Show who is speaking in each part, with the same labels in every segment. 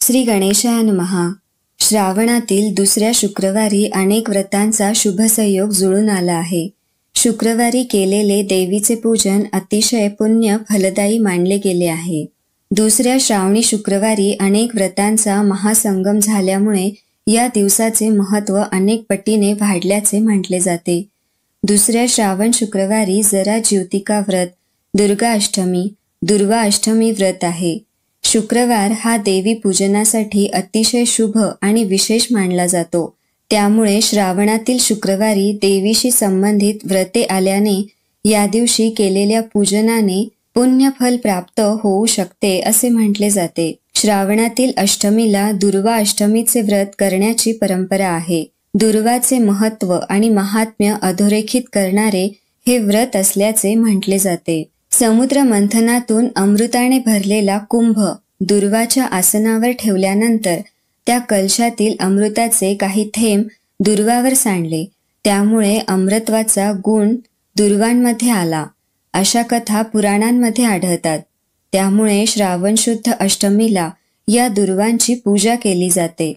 Speaker 1: श्री गणेशाय नमः. श्रावणातील दुसऱ्या शुक्रवारी अनेक व्रतांचा शुभसंयोग जुळून आला आहे. शुक्रवारी केलेले देवीचे पूजन अतिशय पुण्य फलदायी मानले गेले आहे. दुसऱ्या श्रावणी शुक्रवारी अनेक व्रतांचा महासंगम झाल्यामुळे या दिवसाचे महत्त्व अनेक पटीने वाढल्याचे म्हटले जाते. दुसऱ्या श्रावण शुक्रवारी जरा ज्योतिका व्रत, दुर्गा अष्टमी व्रत आहे. शुक्रवार हा देवी पूजनासाठी अतिशय शुभ आणि विशेष मानला जातो. त्यामुळे श्रावणातील शुक्रवारी देवीशी संबंधित व्रते आल्याने या दिवशी केलेल्या पूजनाने पुण्यफल प्राप्त होऊ शकते असे म्हटले जाते. श्रावणातील अष्टमीला दुर्वा अष्टमीचे व्रत करण्याची परंपरा आहे. दुर्वाचे महत्त्व आणि महात्म्य अधोरेखित करणारे हे व्रत असल्याचे म्हटले जाते. समुद्र मंथनातून अमृताने भरलेला कुंभ दुर्वाच्या आसनावर ठेवल्यानंतर त्या कलशातील अमृताचे काही थेंब दुर्वावर सांडले. त्यामुळे अमृतत्वाचा गुण दुर्वांमध्ये आला, अशा कथा पुराणांमध्ये आढळतात. त्यामुळे श्रावण शुद्ध अष्टमीला या दुर्वांची पूजा केली जाते.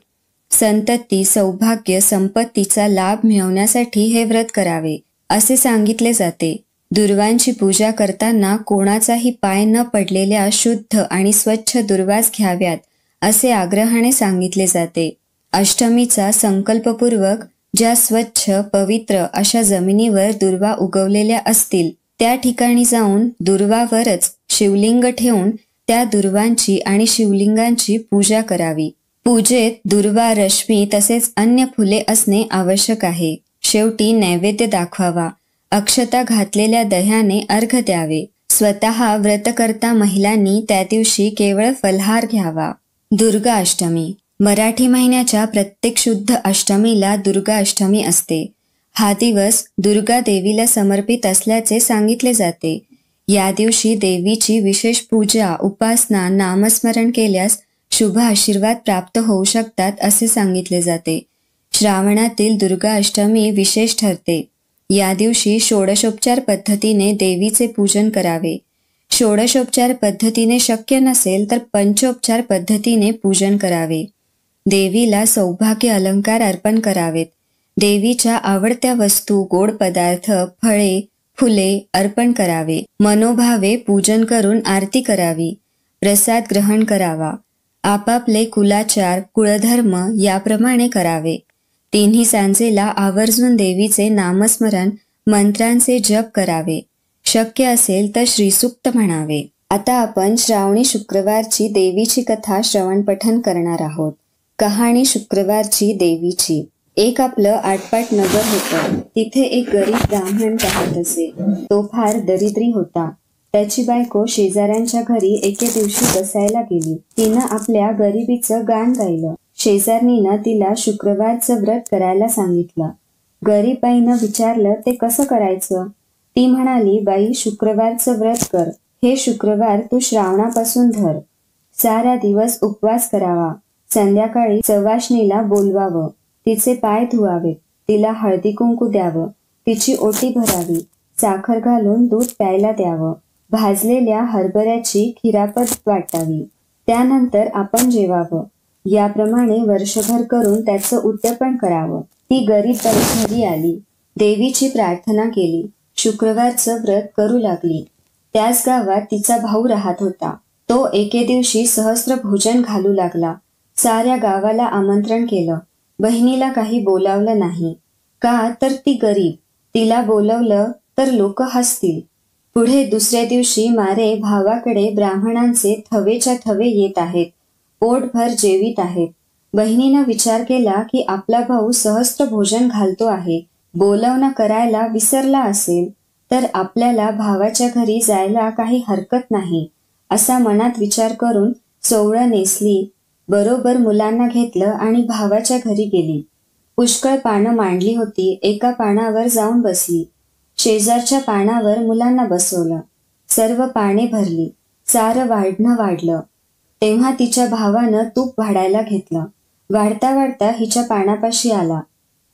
Speaker 1: संतती, सौभाग्य, संपत्तीचा लाभ मिळवण्यासाठी हे व्रत करावे असे सांगितले जाते. दुर्वांची पूजा करताना कोणाचाही पाय न पडलेल्या शुद्ध आणि स्वच्छ दुर्वास घ्याव्यात असे आग्रहाने सांगितले जाते. अष्टमीचा संकल्पपूर्वक ज्या स्वच्छ पवित्र अशा जमिनीवर दुर्वा उगवलेल्या असतील त्या ठिकाणी जाऊन दुर्वावरच शिवलिंग ठेवून त्या दुर्वांची आणि शिवलिंगांची पूजा करावी. पूजेत दुर्वा, रश्मी तसेच अन्य फुले असणे आवश्यक आहे. शेवटी नैवेद्य दाखवावा. अक्षता घातलेल्या दह्याने अर्घ द्यावे. स्वतः व्रतकर्ता महिलांनी त्या दिवशी केवळ फलहार घ्यावा. दुर्गा अष्टमी. मराठी महिन्याच्या प्रत्येक शुद्ध अष्टमीला दुर्गा अष्टमी असते. हा दिवस दुर्गा देवीला समर्पित असल्याचे सांगितले जाते. या दिवशी देवीची विशेष पूजा, उपासना, नामस्मरण केल्यास शुभ आशीर्वाद प्राप्त होऊ शकतात असे सांगितले जाते. श्रावणातील दुर्गा अष्टमी विशेष ठरते. या दिवशी षोडशोपचार पद्धतीने देवीचे पूजन करावे. षोडशोपचार पद्धतीने शक्य नसेल तर पंचोपचार पद्धतीने पूजन करावे. देवीला सौभाग्य अलंकार अर्पण करावेत. देवीच्या आवडत्या वस्तू, गोड पदार्थ, फळे, फुले अर्पण करावे. मनोभावे पूजन करून आरती करावी. प्रसाद ग्रहण करावा. आपापले कुलाचार, कुळधर्म याप्रमाणे करावे. तिन्ही सांजेला आवर्जून देवीचे नामस्मरण, मंत्रांचे जप करावे. शक्य असेल तर श्रीसूक्त म्हणावे. आता आपण श्रावणी शुक्रवारची देवीची कथा श्रवण पठन करणार आहोत. कहाणी शुक्रवारची देवीची. एक आपलं आटपाट नगर होतं. तिथे एक गरीब ब्राह्मण राहत असे. तो फार दरिद्री होता. त्याची बायको शेजाऱ्यांच्या घरी एके दिवशी बसायला गेली. तिनं आपल्या गरिबीचं गाण गायलं. शेजारणीनं तिला शुक्रवारचं व्रत करायला सांगितलं. गरीब बाईनं विचारलं ते कसं करायचं. ती म्हणाली, बाई, शुक्रवारचं व्रत कर. हे शुक्रवार तू श्रावणापासून धर. सारा दिवस उपवास करावा. संध्याकाळी सवाष्णीला बोलवावं. तिचे पाय धुवावेत. तिला हळदी कुंकू द्यावं. तिची ओटी भरावी. साखर घालून दूध प्यायला द्यावं. भाजलेल्या हरभऱ्याची खिरापत वाटावी. त्यानंतर आपण जेवावं. याप्रमाणे वर्षभर करून त्याचं उद्यापन करावं. ती गरीब बाई घरी आली. देवीची प्रार्थना केली. शुक्रवारचं व्रत करू लागली. त्याच गावात तिचा भाऊ राहत होता. तो एके दिवशी सहस्त्र भोजन घालू लागला. साऱ्या गावाला आमंत्रण केलं. बहिणीला काही बोलावलं नाही. का तर ती गरीब. तिला बोलवलं तर लोक हसतील. पुढे दुसऱ्या दिवशी मारे भावाकडे ब्राह्मणांचे थवेच्या थवे येत आहेत. पोटभर जेवीत आहेत. बहिणीनं विचार केला की आपला भाऊ सहस्त्र भोजन घालतो आहे. बोलवणं करायला विसरला असेल तर आपल्याला भावाच्या घरी जायला काही हरकत नाही, असा मनात विचार करून सोवळं नेसली. बरोबर मुलांना घेतलं आणि भावाच्या घरी गेली. पुष्कळ पानं मांडली होती. एका पानावर जाऊन बसली. शेजारच्या पानावर मुलांना बसवलं. सर्व पाने भरली. सारं वाढणं वाढलं. तेव्हा तिच्या भावानं तूप वाढायला घेतलं. वाढता वाढता हिच्या पानापाशी आला.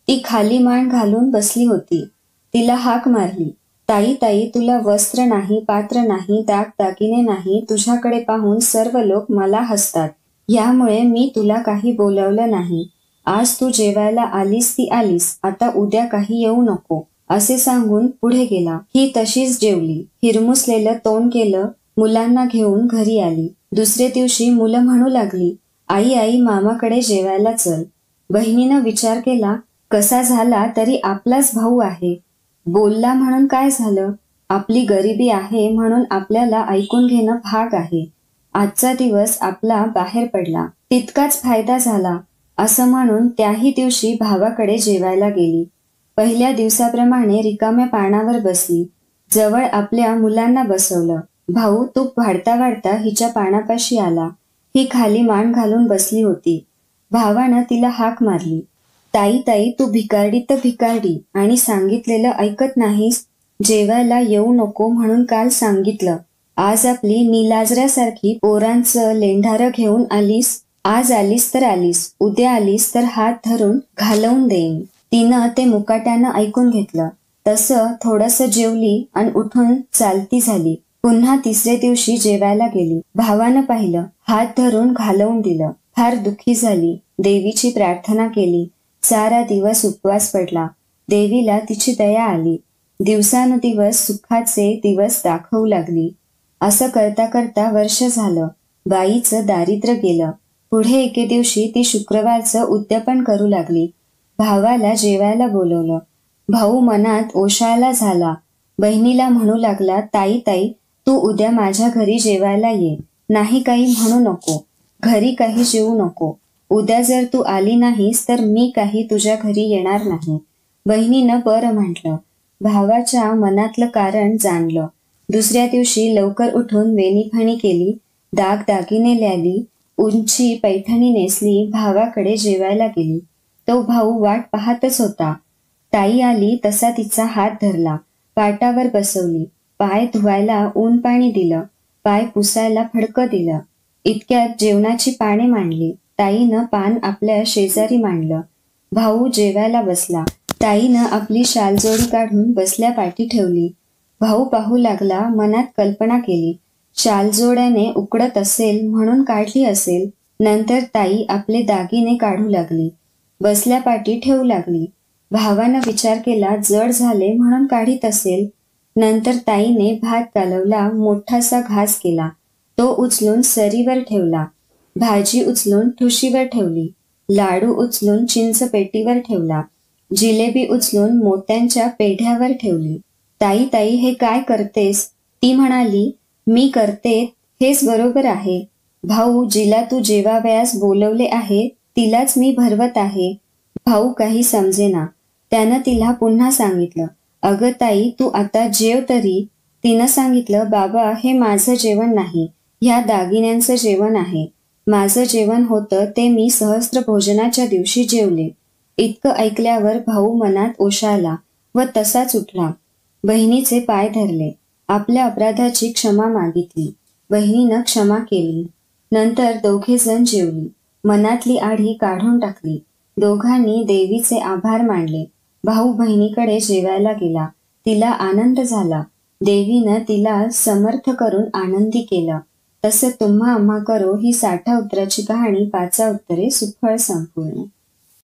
Speaker 1: ती खाली मान घालून बसली होती. तिला हाक मारली, ताई ताई, तुला वस्त्र नाही, पात्र नाही, दागदागिने नाही. तुझ्याकडे पाहून सर्व लोक मला हसतात. यामुळे मी तुला काही बोलवलं नाही. आज तू जेवायला आलीस ती आलीस, आता उद्या काही येऊ नको असे सांगून पुढे गेला. ही तशीच जेवली, हिरमुसलेलं तोंड केलं, मुलांना घेऊन घरी आली. दुसरे दिवशी मुलं म्हणू लागली, आई आई मामाकडे जेवायला चल. बहिणीनं विचार केला, कसा झाला तरी आपलाच भाऊ आहे. बोलला म्हणून काय झालं? आपली गरिबी आहे म्हणून आपल्याला ऐकून घेणं भाग आहे. आजचा दिवस आपला बाहेर पडला, तितकाच फायदा झाला असं म्हणून त्याही दिवशी भावाकडे जेवायला गेली. पहिल्या दिवसाप्रमाणे रिकाम्या पानावर बसली. जवळ आपल्या मुलांना बसवलं. भाऊ तूप वाढता वाढता हिच्या पानापाशी आला. ही खाली मान घालून बसली होती. भावानं तिला हाक मारली, ताई ताई तू भिकारडी तर भिकारडी आणि सांगितलेलं ऐकत नाहीस. जेवायला येऊ नको म्हणून काल सांगितलं. आज आपली निलाजऱ्यासारखी पोरांचं लेंढारं घेऊन आलीस. आज आलीस तर आलीस, उद्या आलीस तर हात धरून घालवून देईन. तिनं ते मुकाट्यानं ऐकून घेतलं. तसं थोडंसं जेवली आणि उठून चालती झाली. पुन्हा तिसरे दिवशी जेवायला गेली. भावानं पाहिलं, हात धरून घालवून दिलं. फार दुःखी झाली. देवीची प्रार्थना केली. सारा दिवस उपवास पडला. देवीला तिची दया आली. दिवसानुदिवस सुखाचे दिवस दाखवू लागली. असं करता करता वर्ष झालं. बाईचं दारिद्र्य गेलं. पुढे एके दिवशी ती शुक्रवारचं उद्यापन करू लागली. भावाला जेवायला बोलवलं. भाऊ मनात ओशाळला झाला. बहिणीला म्हणू लागला, ताई ताई तू उद्या माझ्या घरी जेवायला ये. नाही काही म्हणू नको, घरी काही जेवू नको. उद्या जर तू आली नाहीस तर मी काही तुझ्या घरी येणार नाही. बहिणीनं बरं म्हटलं. भावाच्या मनातलं कारण जाणलं. दुसऱ्या दिवशी लवकर उठून वेणीफणी केली, दागदागिने ल्याली, उंची पैठणी नेसली, भावाकडे जेवायला गेली. तो भाऊ वाट पाहतच होता. ताई आली तसा तिचा हात धरला, पाटावर बसवली, पाय धुवायला ऊन पाणी दिलं, पाय पुसायला फडकं दिलं. इतक्यात जेवणाची पाने मांडली. ताईनं पान आपल्या शेजारी मांडलं. भाऊ जेवायला बसला. ताईनं आपली शालजोडी काढून बसल्या पाठी ठेवली. भाऊ पाहू लागला. मनात कल्पना केली, शालजोड्याने उकडत असेल म्हणून काढली असेल. नंतर ताई आपले दागिने काढू लागली, बसल्या पाठी ठेवू लागली. भावानं विचार केला, जड झाले म्हणून काढीत असेल. नंतर ताईने भात कालवला, मोठासा घास केला, तो उचलून सरीवर ठेवला. भाजी उचलून ठुशीवर ठेवली. लाडू उचलून चिंच पेटीवर ठेवला. जिलेबी उचलून मोत्यांच्या पेढ्यावर ठेवली. ताई ताई हे काय करतेस? ती म्हणाली, मी करते हेच बरोबर आहे. भाऊ जिला तू जेवावयास बोलवले आहे तिलाच मी भरवत आहे. भाऊ काही समजेना. त्यानं तिला पुन्हा सांगितलं, अगं ताई तू आता जेव तरी. तिनं सांगितलं, बाबा हे माझं जेवण नाही, ह्या दागिन्यांचं जेवण आहे. माझं जेवण होतं ते मी सहस्त्र भोजनाच्या दिवशी जेवले. इतकं ऐकल्यावर भाऊ मनात ओशाळला व तसाच उठला. बहिणीचे पाय धरले. आपल्या अपराधाची क्षमा मागितली. बहिणीनं क्षमा केली. नंतर दोघेजण जेवली. मनातली आढी काढून टाकली. दोघांनी देवीचे आभार मानले. भाऊ बहिणीकडे जेवायला गेला. तिला आनंद झाला. देवीनं तिला समर्थ करून आनंदी केलं. तसं तुम्हा आम्हा करो ही 60 उत्तराची कहाणी 5 उत्तरे सुफळ संपूर्ण.